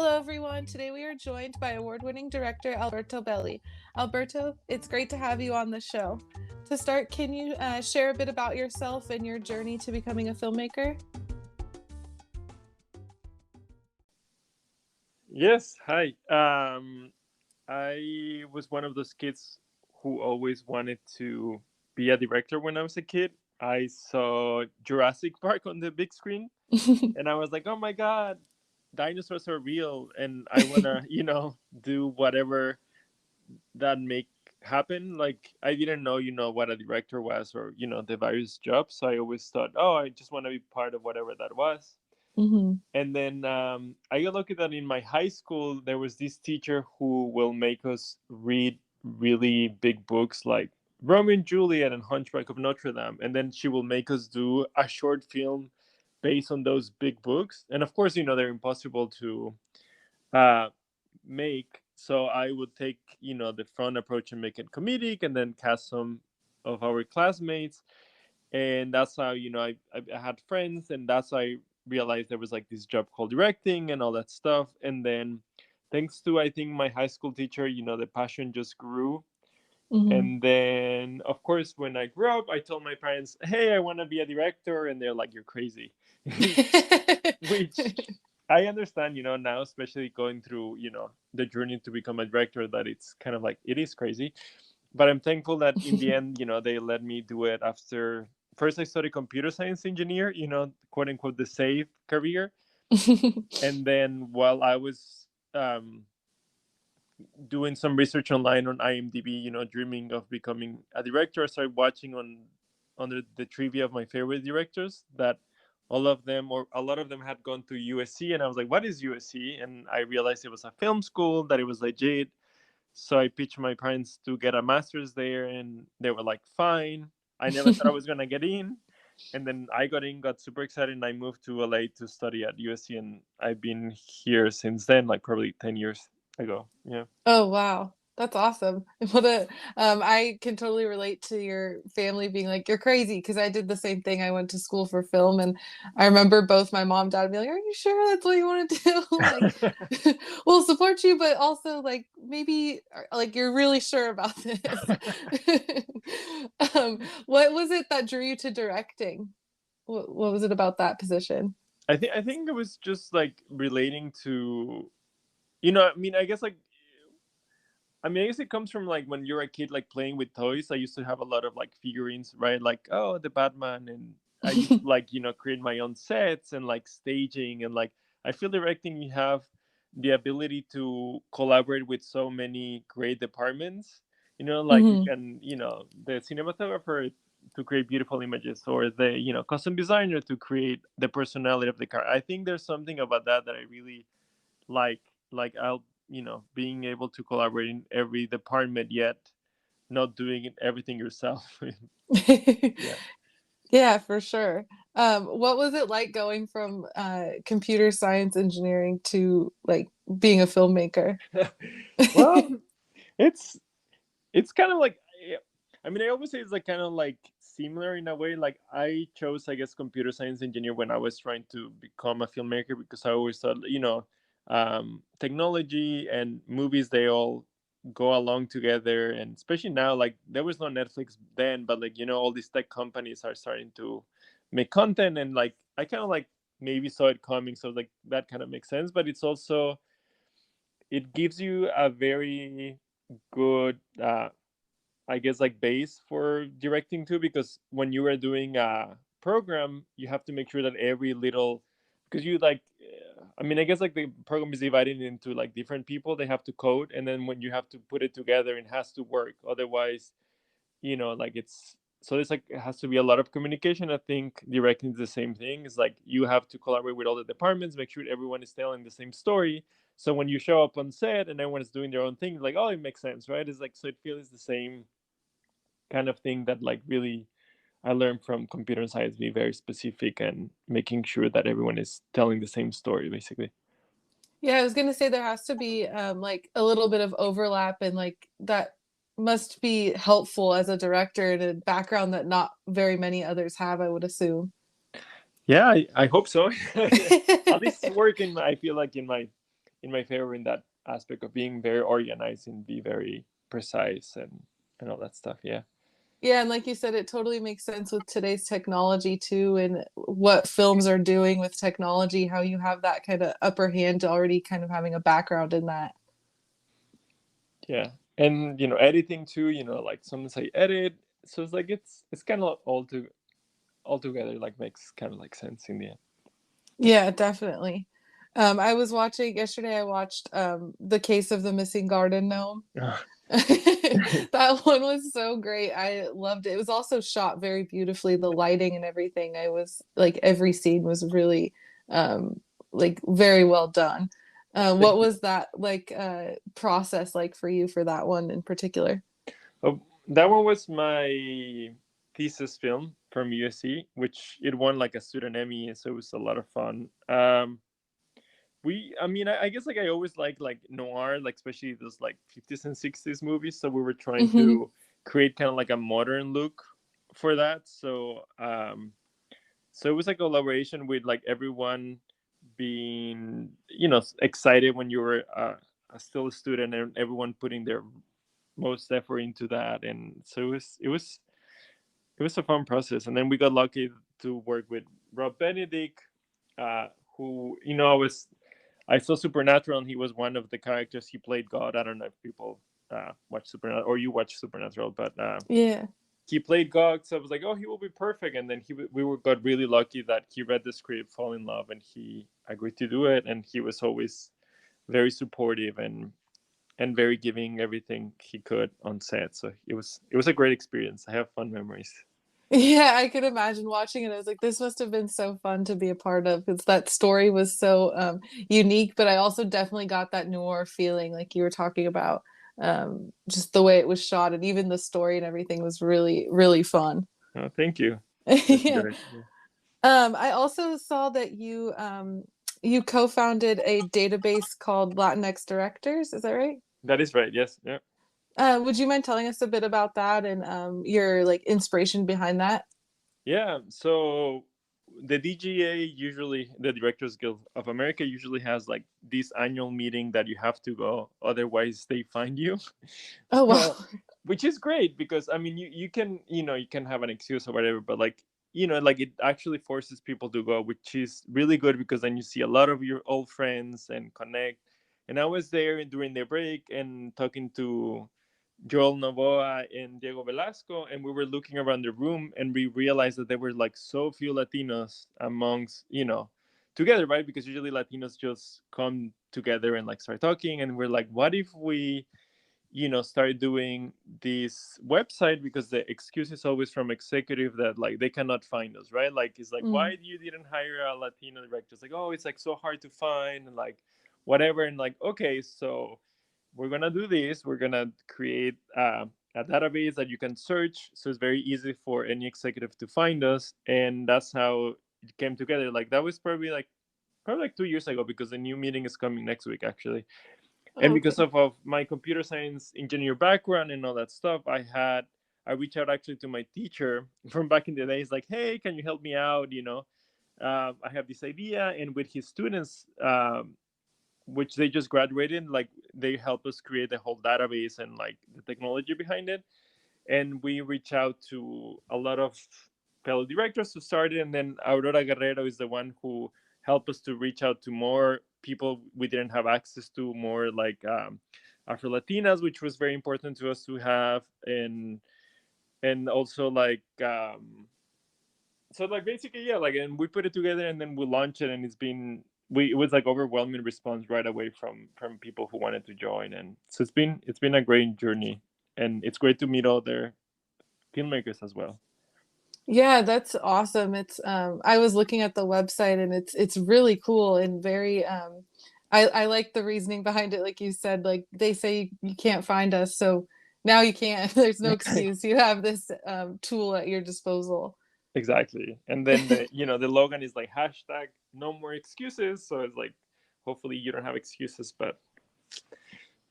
Hello, everyone. Today we are joined by award-winning director Alberto Belli. Alberto, it's great to have you on the show. To start, can you share a bit about yourself and your journey to becoming a filmmaker? Yes, hi. I was one of those kids who always wanted to be a director when I was a kid. I saw Jurassic Park on the big screen and I was like, oh my God, dinosaurs are real. And I want to, do whatever that make happen. Like, I didn't know, what a director was or, the various jobs. So I always thought, oh, I just want to be part of whatever that was. Hmm. And then I got lucky that in my high school there was this teacher who will make us read really big books like Romeo and Juliet and Hunchback of Notre Dame, and then she will make us do a short film based on those big books. And of course, they're impossible to uh, make. So I would take the front approach and make it comedic, and then cast some of our classmates, and that's how I had friends, and that's how I realized there was like this job called directing and all that stuff. And then thanks to, I think, my high school teacher, the passion just grew. Hmm. And then of course when I grew up I told my parents, hey, I want to be a director, and they're like, you're crazy. Which I understand, now, especially going through the journey to become a director, that it's kind of like, it is crazy. But I'm thankful that in the end, they let me do it. After first I studied computer science engineer, quote unquote the safe career. And then while I was doing some research online on IMDb, dreaming of becoming a director, I started watching on under the trivia of my favorite directors, that all of them or a lot of them had gone to USC, and I was like, what is USC? And I realized it was a film school, that it was legit. So I pitched my parents to get a master's there, and they were like, fine. I never thought I was going to get in. And then I got in, got super excited, and I moved to LA to study at USC. And I've been here since then, like probably 10 years ago. Yeah. Oh, wow. That's awesome. What a I can totally relate to your family being like, "You're crazy," because I did the same thing. I went to school for film, and I remember both my mom and dad being like, "Are you sure that's what you want to do?" Like, "We'll support you, but also, like, maybe, like, you're really sure about this." What was it that drew you to directing? What was it about that position? I think it was just like relating to, I mean, I guess it comes from like when you're a kid, like playing with toys. I used to have a lot of like figurines, right? Like, oh, the Batman. And I used to like, create my own sets and like staging. And like, I feel directing, you have the ability to collaborate with so many great departments, like you Mhm. can, the cinematographer to create beautiful images, or the, custom designer to create the personality of the car. I think there's something about that I really like I'll being able to collaborate in every department, yet not doing everything yourself. Yeah. Yeah, for sure. What was it like going from computer science engineering to like being a filmmaker? Well, it's kind of like, I mean, I always say it's like kind of like similar in a way. Like, I chose, I guess, computer science engineer when I was trying to become a filmmaker, because I always thought, technology and movies, they all go along together. And especially now, like, there was no Netflix then, but like, all these tech companies are starting to make content, and like I kind of like maybe saw it coming, so like that kind of makes sense. But it's also, it gives you a very good I guess, like base for directing too, because when you are doing a program, you have to make sure that every little, because you like, I mean, I guess like the program is divided into like different people. They have to code, and then when you have to put it together, it has to work. Otherwise, like it's, so there's like, it has to be a lot of communication. I think directing is the same thing. It's like you have to collaborate with all the departments, make sure everyone is telling the same story. So when you show up on set and everyone is doing their own thing, like, oh, it makes sense, right? It's like, so it feels the same kind of thing that like really I learned from computer science, be very specific and making sure that everyone is telling the same story, basically. Yeah, I was gonna say there has to be like a little bit of overlap, and like that must be helpful as a director in a background that not very many others have, I would assume. Yeah, I hope so. At least it's working. I feel like in my in my favor in that aspect of being very organized and be very precise and all that stuff. Yeah. Yeah, and like you said, it totally makes sense with today's technology too, and what films are doing with technology, how you have that kind of upper hand already kind of having a background in that. Yeah. And editing too, like some say edit. So it's like it's kind of all together like makes kind of like sense in the end. Yeah, definitely. I was watching yesterday, I watched The Case of the Missing Garden Gnome. That one was so great. I loved it. It was also shot very beautifully, the lighting and everything. I was like every scene was really um like very well done. Thank What you. was that like process like for you for that one in particular? Oh, that one was my thesis film from USC, which it won like a student Emmy, so it was a lot of fun. I mean, I guess like I always like noir, like especially those like 50s and 60s movies. So we were trying Hmm. to create kind of like a modern look for that. So it was like a collaboration with like everyone being excited when you were still a student, and everyone putting their most effort into that. And so it was a fun process. And then we got lucky to work with Rob Benedict, who I saw Supernatural, and he was one of the characters. He played God. I don't know if people watch Supernatural or you watch Supernatural, but Yeah. he played God. So I was like, oh, he will be perfect. And then got really lucky that he read the script, fall in love, and he agreed to do it. And he was always very supportive and very giving everything he could on set. So it was a great experience. I have fun memories. Yeah, I could imagine watching it. I was like, this must have been so fun to be a part of because that story was so unique, but I also definitely got that noir feeling like you were talking about. Just the way it was shot and even the story and everything was really, really fun. Oh, thank you. That's Yeah. good. Yeah. I also saw that you co-founded a database called Latinx Directors. Is that right? That is right. Yes. Yeah. Would you mind telling us a bit about that and your like inspiration behind that? Yeah. So the DGA usually, the Directors Guild of America usually has like this annual meeting that you have to go, otherwise they find you. Oh So, wow. which is great because I mean, you can you can have an excuse or whatever, but like like it actually forces people to go, which is really good because then you see a lot of your old friends and connect. And I was there during the break and talking to Joel Novoa and Diego Velasco, and we were looking around the room, and we realized that there were like so few Latinos amongst, together, right? Because usually Latinos just come together and like start talking, and we're like, what if we, start doing this website? Because the excuse is always from executive that like they cannot find us, right? Like it's like, Mm. why you didn't hire a Latino director? It's like, oh, it's like so hard to find, and like whatever, and like okay, so we're gonna do this. We're gonna create a database that you can search, so it's very easy for any executive to find us, and that's how it came together. Like that was probably like 2 years ago, because the new meeting is coming next week actually. And because Okay. of my computer science engineer background and all that stuff, I reached out actually to my teacher from back in the days, like, hey, can you help me out? I have this idea, and with his students, which they just graduated, like they help us create the whole database and like the technology behind it. And we reach out to a lot of fellow directors to start it, and then Aurora Guerrero is the one who helped us to reach out to more people we didn't have access to, more like Afro Latinas, which was very important to us to have. And also like so like basically, yeah, like, and we put it together and then we launched it, and it was like overwhelming response right away from people who wanted to join. And so it's been a great journey, and it's great to meet other filmmakers as well. Yeah, that's awesome. It's I was looking at the website and it's really cool and very I like the reasoning behind it like you said like they say you can't find us so now you can. There's no excuse. You have this tool at your disposal. Exactly. And then the Logan is like hashtag no more excuses, so it's like hopefully you don't have excuses, but it's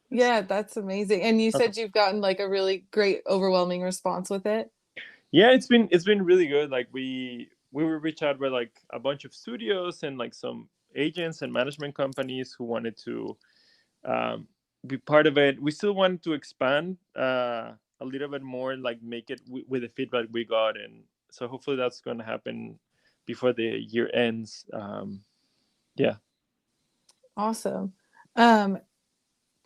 Yeah, that's amazing. And you awesome. said you've gotten like a really great overwhelming response with it. Yeah, it's been really good. Like we will reach out with like a bunch of studios and like some agents and management companies who wanted to be part of it. We still wanted to expand a little bit more, like make it with the feedback we got, and so hopefully that's going to happen before the year ends. Yeah. Awesome. Um,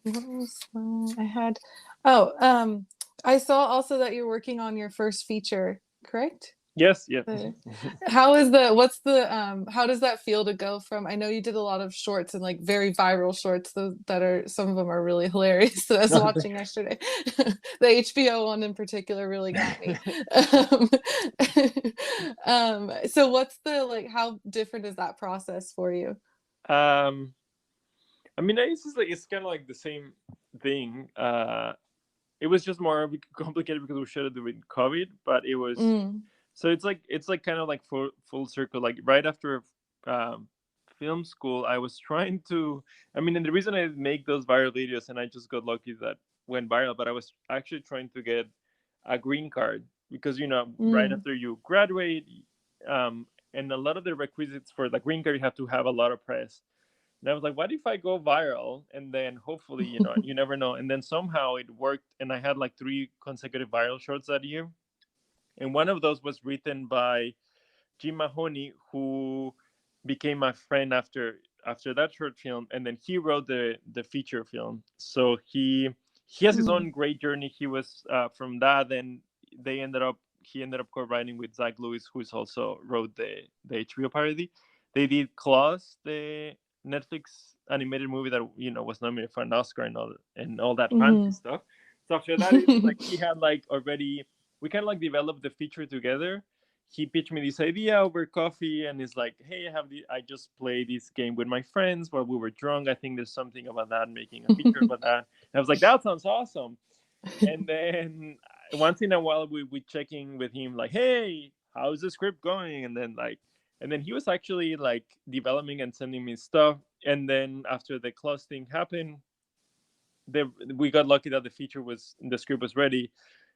what was I had? Oh, I saw also that you're working on your first feature, correct? Yes. Yes. The, how is the what's the how does that feel to go from, I know you did a lot of shorts and like very viral shorts that are, some of them are really hilarious that I was watching yesterday. The HBO one in particular really got me. um, so what's the, like, how different is that process for you? um, I mean, it's kind of like the same thing. It was just more complicated because we shot it during COVID, but it was, Mm, so it's like kind of like full circle. Like right after um, film school, I was trying to. I mean, and the reason I make those viral videos, and I just got lucky that went viral, but I was actually trying to get a green card because right mm. after you graduate, and a lot of the requisites for the green card, you have to have a lot of press. And I was like, what if I go viral and then hopefully, you never know. And then somehow it worked. And I had like 3 consecutive viral shorts that year. And one of those was written by Jim Mahoney, who became my friend after that short film, and then he wrote the feature film. So he has his Mm, own great journey. He was from that, then they ended up he ended up co-writing with Zach Lewis, who's also wrote the HBO parody. They did Klaus, the Netflix animated movie that was nominated for an Oscar and all that fancy mm. stuff. So after that, it was like he had like already we kind of like developed the feature together. He pitched me this idea over coffee and is like, hey, I just played this game with my friends while we were drunk. I think there's something about that, making a feature about that. And I was like, that sounds awesome. And then once in a while we check in with him like, hey, how's the script going? And then he was actually like developing and sending me stuff. And then after the clause thing happened, we got lucky that the script was ready,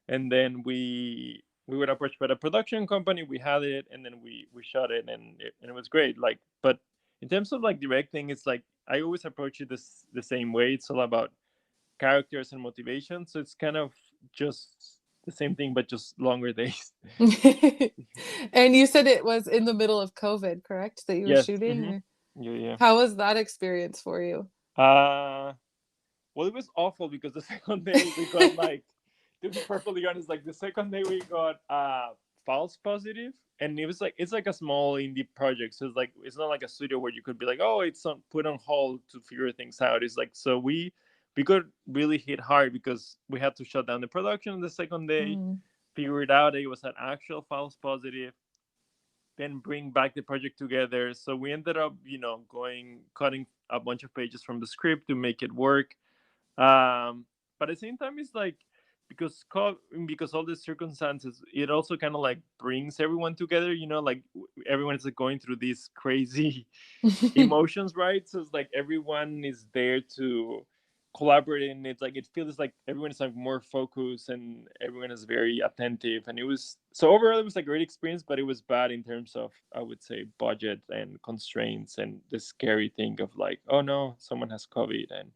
and then we were approached by a production company. We had it, and then we shot it, and it was great. Like, but in terms of like directing, it's like I always approach it the same way. It's all about characters and motivation, so it's kind of just the same thing, but just longer days. And you said it was in the middle of COVID, correct? That you were Yes. shooting, or Yeah, yeah. how was that experience for you? uh Well, it was awful because the second day we got like, to be perfectly honest, like the second day we got false positive, and it's like a small indie project, so it's not like a studio where you could be like, oh, it's put on hold to figure things out. It's like so we got really hit hard because we had to shut down the production the second day, Mm. figure it out. It was an actual false positive, then bring back the project together. So we ended up, going cutting a bunch of pages from the script to make it work. But at the same time, it's like because all the circumstances, it also kind of like brings everyone together. Like everyone is like going through these crazy emotions, right? So it's like everyone is there to collaborate, and it's like it feels like everyone is like more focused and everyone is very attentive. And it was so overall, it was a great experience, but it was bad in terms of, I would say, budget and constraints and the scary thing of like, oh no, someone has COVID. And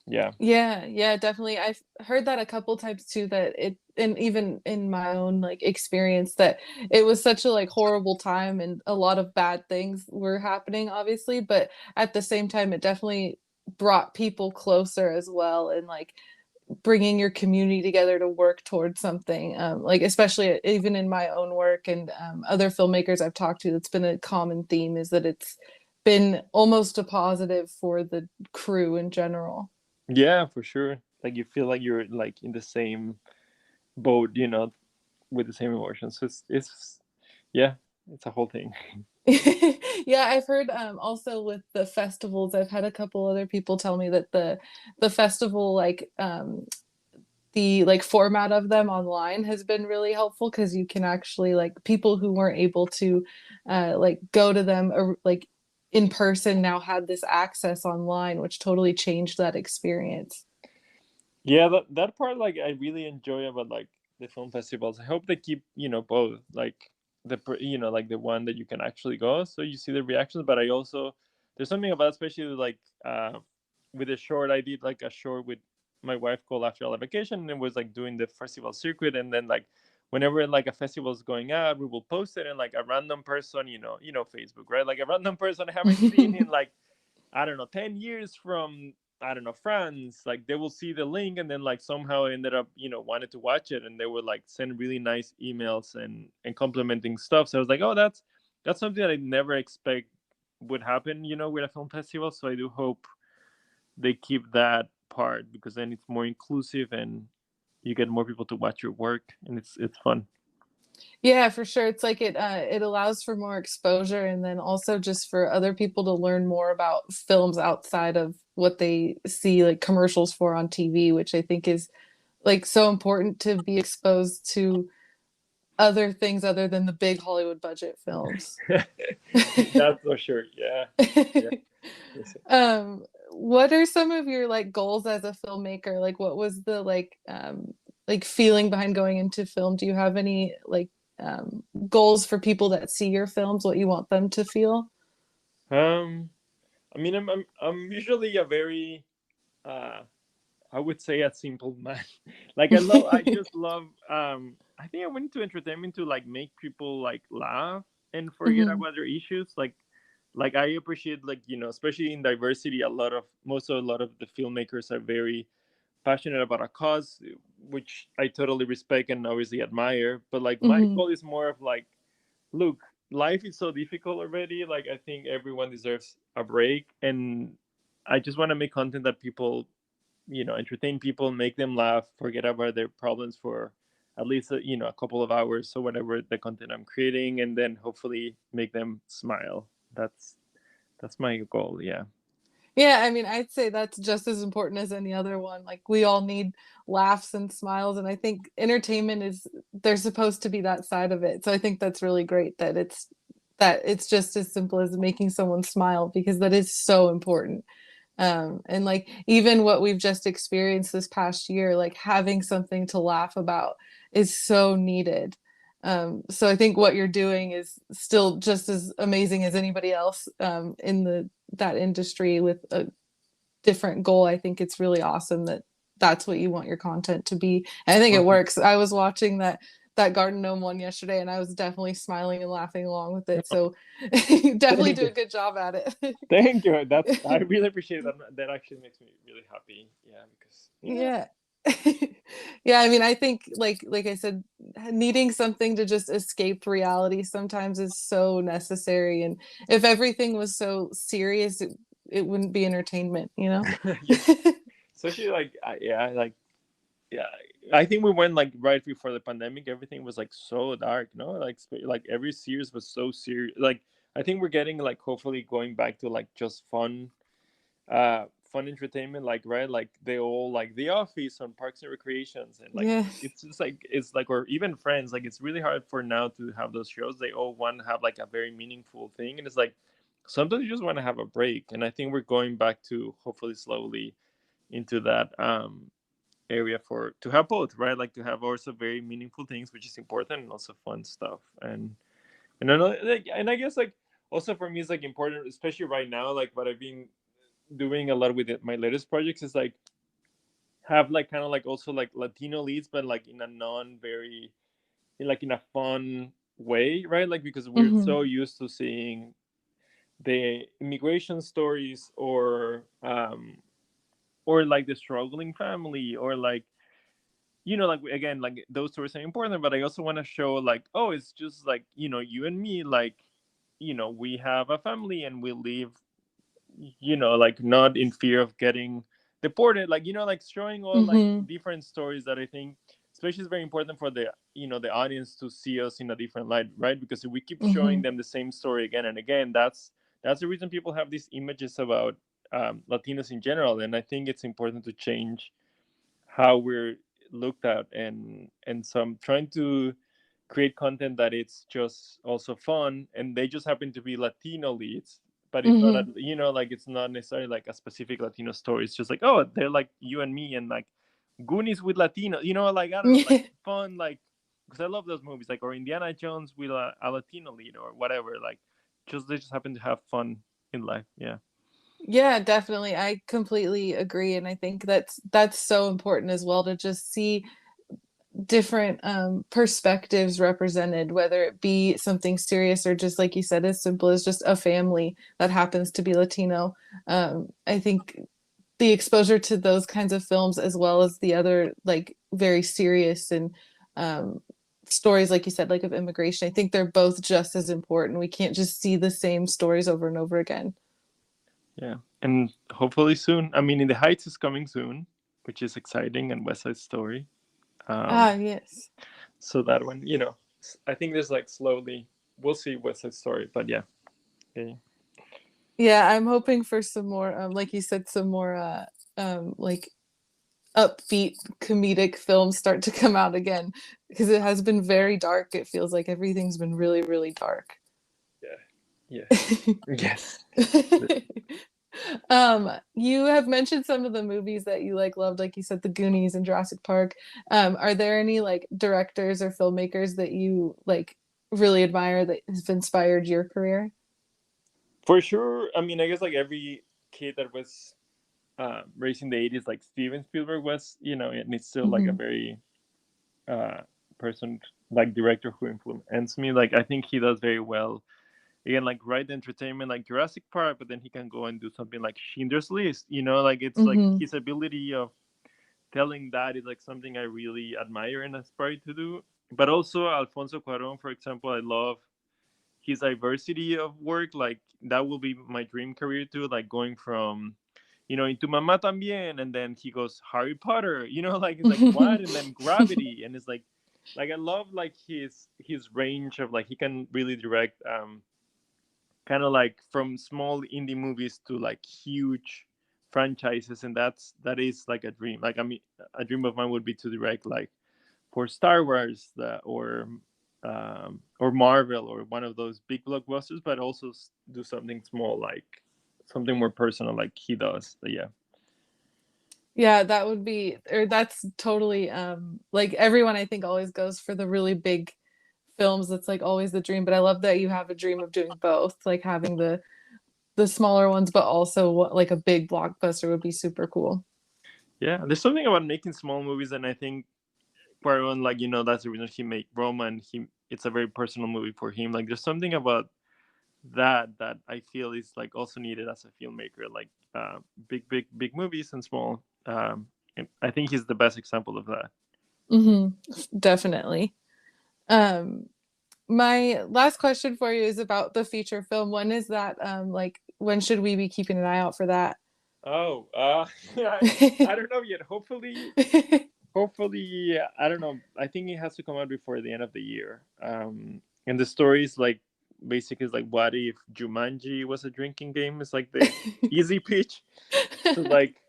yeah. Yeah, yeah, definitely. I've heard that a couple times too, that it, and even in my own like experience, that it was such a like horrible time and a lot of bad things were happening, obviously, but at the same time it definitely brought people closer as well, and like bringing your community together to work towards something. Like especially even in my own work and other filmmakers I've talked to, that's been a common theme, is that it's been almost a positive for the crew in general. Yeah, for sure. Like you feel like you're like in the same boat, with the same emotions. So it's yeah, it's a whole thing. Yeah, I've heard also with the festivals, I've had a couple other people tell me that the festival, like the like format of them online has been really helpful, because you can actually, like, people who weren't able to like go to them, or like in person, now had this access online, which totally changed that experience. Yeah, that part, like I really enjoy about like the film festivals. I hope they keep, both, like like the one that you can actually go so you see the reactions, but I also there's something about, especially like with a short. I did like a short with my wife called After All Vacation, and it was like doing the festival circuit, and then like whenever like a festival is going out, we will post it, and like a random person, Facebook, right? Like a random person I haven't seen in like, I don't know, 10 years from, I don't know, France, like they will see the link, and then like somehow ended up, wanted to watch it, and they would like send really nice emails and complimenting stuff. So I was like, oh, that's something that I never expect would happen, with a film festival. So I do hope they keep that part, because then it's more inclusive and you get more people to watch your work, and it's fun. Yeah, for sure. It's like it allows for more exposure, and then also just for other people to learn more about films outside of what they see like commercials for on TV, which I think is like so important to be exposed to other things other than the big Hollywood budget films. That's for sure. Yeah. Yeah. Yes. What are some of your like goals as a filmmaker? Like what was the like feeling behind going into film? Do you have any like goals for people that see your films, what you want them to feel? Um, I mean, I'm usually a very, uh, I would say, a simple man. Like I just love. I think I went into entertainment to like make people like laugh and forget Hmm. about their issues. Like I appreciate, like, especially in diversity, a lot of the filmmakers are very passionate about a cause, which I totally respect and obviously admire. But like my Hmm. goal is more of like, look, life is so difficult already. Like I think everyone deserves a break, and I just want to make content that people, entertain people, make them laugh, forget about their problems for at least a couple of hours, so whatever the content I'm creating, and then hopefully make them smile. That's my goal. Yeah. Yeah, I mean, I'd say that's just as important as any other one. Like we all need laughs and smiles, and I think entertainment is there's supposed to be that side of it. So I think that's really great that it's just as simple as making someone smile because that is so important. And like even what we've just experienced this past year, like having something to laugh about is so needed. So I think what you're doing is still just as amazing as anybody else in the that industry with a different goal. I think it's really awesome that that's what you want your content to be. And I think it Awesome. works. I was watching that Garden Gnome one yesterday, and I was definitely smiling and laughing along with it. So you definitely Thank do you. a good job at Thank you. I it. really appreciate that. That actually makes me really happy. Yeah, because Yeah. Yeah, I mean, I think like I said, needing something to just escape reality sometimes is so necessary. And if everything was so serious, it wouldn't be entertainment, you know? yeah, especially like, yeah, like, yeah, I think we went like right before the pandemic. Everything was like so dark, no? Like every series was so serious. Like I think we're getting like hopefully going back to like just fun entertainment, like, right, like they all like The Office on Parks and Recreations, and like Yeah. it's just like, it's like, or even Friends. Like it's really hard for now to have those shows. They all want to have like a very meaningful thing, and it's like sometimes you just want to have a break. And I think we're going back to hopefully slowly into that area for to have both, right? Like to have also very meaningful things, which is important, and also fun stuff. And I know, like, and I guess like also for me it's like important, especially right now, like what I've been doing a lot with my latest projects is like have like kind of like also like Latino leads, but like in a non very, like in a fun way, right? Like because we're Hmm. so used to seeing the immigration stories, or like the struggling family, or like, like again, like those stories are important, but I also want to show like, oh, it's just like, you and me, like, we have a family and we live, like not in fear of getting deported, like, like showing all like Hmm. different stories that I think especially is very important for the, the audience to see us in a different light, right? Because if we keep showing Hmm. them the same story again and again, that's the reason people have these images about Latinos in general. And I think it's important to change how we're looked at, and so I'm trying to create content that it's just also fun, and they just happen to be Latino leads, but it's not a, Hmm. like it's not necessarily like a specific Latino story. It's just like, oh, they're like you and me, and like Goonies with Latino, like I don't know, like Yeah. fun, like, because I love those movies, like, or Indiana Jones with a Latino lead or whatever, like just they just happen to have fun in life. Yeah. Yeah, definitely. I completely agree. And I think that's so important as well to just see different perspectives represented, whether it be something serious or just like you said, as simple as just a family that happens to be Latino. I think the exposure to those kinds of films as well as the other like very serious and um, stories, like you said, like of immigration, I think they're both just as important. We can't just see the same stories over and over again. Yeah, and hopefully soon. I mean, In the Heights is coming soon, which is exciting, and West Side Story. Ah, Um, yes. so that one, I think there's like slowly we'll see West Side Story, but yeah, yeah, Yeah, I'm hoping for some more, like you said, some more like upbeat comedic films start to come out again because it has been very dark. It feels like everything's been really, really dark. yeah, yeah, yes. You have mentioned some of the movies that you like loved, like you said, The Goonies and Jurassic Park. Are there any like directors or filmmakers that you like really admire that has inspired your career? For sure. I mean, I guess like every kid that was raised in the '80s, like Steven Spielberg was, and it's still like a Hmm. very uh, person like director who influenced me. Like I think he does very well. Again, like write entertainment like Jurassic Park, but then he can go and do something like Schindler's List. Like it's like Hmm. his ability of telling that is like something I really admire and aspire to do. But also Alfonso Cuarón, for example, I love his diversity of work. Like that will be my dream career too. Like going from into Mamá También, and then he goes Harry Potter. Like it's like what, and then Gravity, and it's like I love like his range of like he can really direct kind of like from small indie movies to like huge franchises, and that is like a dream. Like I mean, a dream of mine would be to direct like for Star Wars or Marvel or one of those big blockbusters, but also do something small like something more personal like he does. But yeah, Yeah, that would be, or that's totally like everyone I think always goes for the really big films. That's like always the dream, but I love that you have a dream of doing both, like having the smaller ones, but also like a big blockbuster would be super cool. yeah. There's something about making small movies, and I think Cuarón, like that's the reason he made Roma, and he it's a very personal movie for him. Like there's something about that I feel is like also needed as a filmmaker, like big movies and small. And I think he's the best example of that. Hmm. Definitely. Um, my last question for you is about the feature film. When is that? Like, when should we be keeping an eye out for that? Oh, I don't know yet. Hopefully, I don't know. I think it has to come out before the end of the year. And the story is like basically is like what if Jumanji was a drinking game? It's like the easy pitch. So like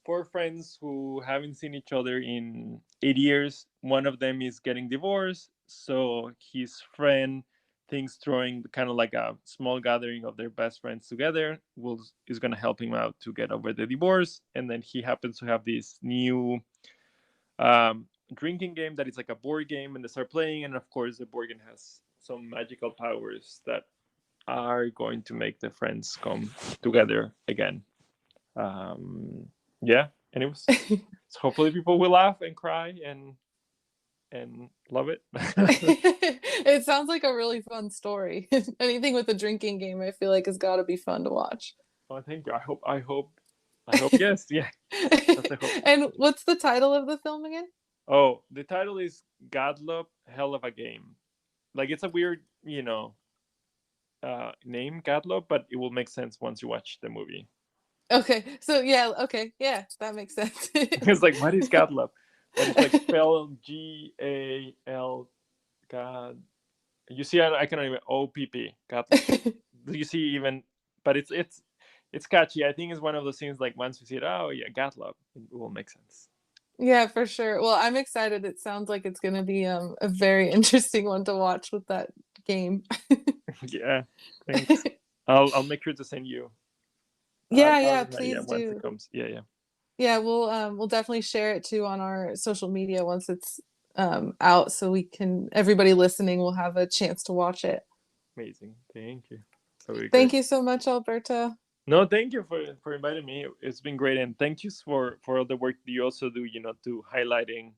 four friends who haven't seen each other in 8 years. One of them is getting divorced, so his friend thinks throwing kind of like a small gathering of their best friends together will is going to help him out to get over the divorce. And then he happens to have this new um, drinking game that is like a board game, and they start playing. And of course, the board game has some magical powers that are going to make the friends come together again. Yeah, and it was. So hopefully, people will laugh and cry and love it. It sounds like a really fun story. Anything with a drinking game, I feel like has got to be fun to watch. Oh, thank you. I hope. Yes, yeah. That's the hope. And what's the title of the film again? Oh, the title is Godlop, Hell of a Game. Like it's a weird, name, Godlop, but it will make sense once you watch the movie. Okay, so yeah, okay, yeah, that makes sense. It's like, what is Godlop? But it's like spelled Gal. God. You see, I can even OPP. Godlop. You see, even, but it's catchy. I think it's one of those things like once you see it, oh yeah, Godlop, it will make sense. Yeah, for sure. Well, I'm excited. It sounds like it's going to be a very interesting one to watch with that game. Yeah, thanks. I'll make sure to send you. Yeah, I'll yeah, remind you please once it do. comes. Yeah, yeah. Yeah, we'll definitely share it too on our social media once it's out so we can everybody listening will have a chance to watch it. Amazing. Thank you. That would be great. Thank you so much, Alberto. No, thank you for inviting me. It's been great, and thank you for all the work that you also do. You know, to highlighting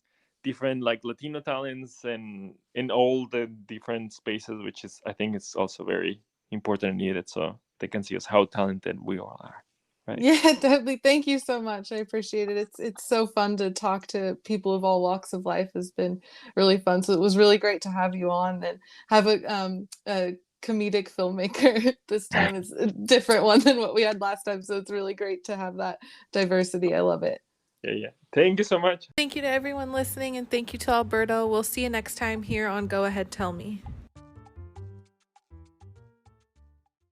different like Latino talents and in all the different spaces, which is I think it's also very important and needed, so they can see us how talented we all are. Right? Yeah, definitely. Thank you so much. I appreciate it. It's so fun to talk to people of all walks of life. Has been really fun. So it was really great to have you on and have a comedic filmmaker this time. It's a different one than what we had last time. So it's really great to have that diversity. I love it. Yeah, yeah. Thank you so much. Thank you to everyone listening, and thank you to Alberto. We'll see you next time here on Go Ahead Tell Me.